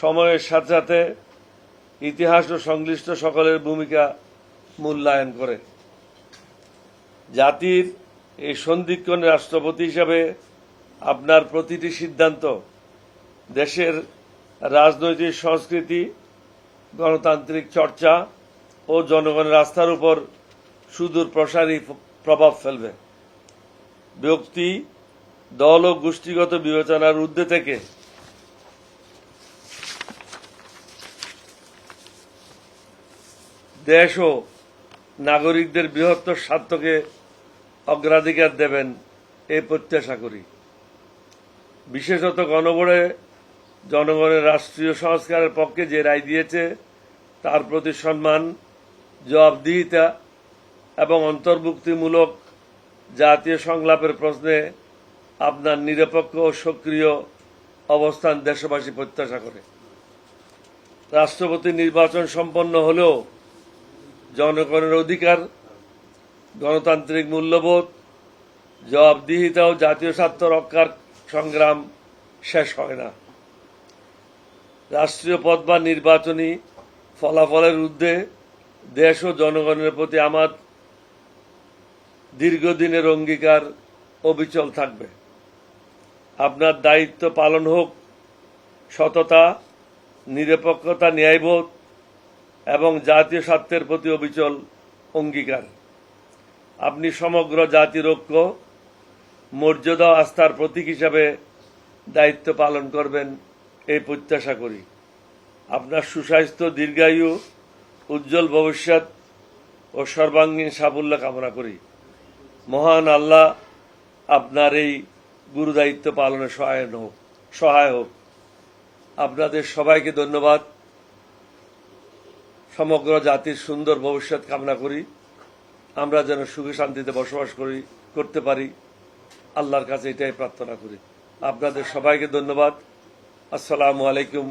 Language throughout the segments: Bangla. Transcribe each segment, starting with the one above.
সময়ের সাথে সাথে ইতিহাস ও সংশ্লিষ্ট সকলের ভূমিকা মূল্যায়ন করে। জাতির এই সন্ধিক্ষণ রাষ্ট্রপতি হিসাবে আপনার প্রতিটি সিদ্ধান্ত দেশের রাজনৈতিক সংস্কৃতি, গণতান্ত্রিক চর্চা ও জনগণের আস্থার উপর সুদূর প্রসারী প্রভাব ফেলবে। ব্যক্তি, দল ও গোষ্ঠীগত বিবেচনার ঊর্ধ্বে থেকে দেশ ও নাগরিকদের বৃহত্তর স্বার্থকে অগ্রাধিকার দেবেন এই প্রত্যাশা করি। বিশেষত গণভোটে জনগণের রাষ্ট্রীয় সংস্কারের পক্ষে যে রায় দিয়েছে তার প্রতি সম্মান, জবাবদিহিতা এবং অন্তর্ভুক্তিমূলক জাতীয় সংলাপের প্রশ্নে আপনার নিরপেক্ষ ও সক্রিয় অবস্থান দেশবাসী প্রত্যাশা করে। রাষ্ট্রপতি নির্বাচন সম্পন্ন হলেও জনগণের অধিকার, গণতান্ত্রিক মূল্যবোধ, জবাবদিহিতা ও জাতীয় স্বার্থ রক্ষার সংগ্রাম শেষ হয় না। রাষ্ট্রীয় পদ বা নির্বাচনী ফলাফলের ঊর্ধ্বে দেশ ও জনগণের প্রতি আমার দীর্ঘদিনের অঙ্গীকার অবিচল থাকবে। আপনার দায়িত্ব পালন হোক সততা, নিরপেক্ষতা, ন্যায়বোধ এবং জাতীয় স্বার্থের প্রতি অবিচল অঙ্গীকার। আপনি সমগ্র জাতির ঐক্য, মর্যাদা ও আস্থার প্রতীক হিসাবে দায়িত্ব পালন করবেন এই প্রত্যাশা করি। আপনার সুস্বাস্থ্য, দীর্ঘায়ু, উজ্জ্বল ভবিষ্যৎ ও সর্বাঙ্গীন সাফল্য কামনা করি। মহান আল্লাহ আপনার এই গুরুদায়িত্ব পালনে সহায় হোক। আপনাদের সবাইকে ধন্যবাদ। সমগ্র জাতির সুন্দর ভবিষ্যৎ কামনা করি। আমরা যেন সুখে শান্তিতে বসবাস করতে পারি, আল্লাহর কাছে এটাই প্রার্থনা করি। আপনাদের সবাইকে ধন্যবাদ। আসসালামু আলাইকুম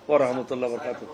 ওয়া রাহমাতুল্লাহি ওয়া বারাকাতুহু।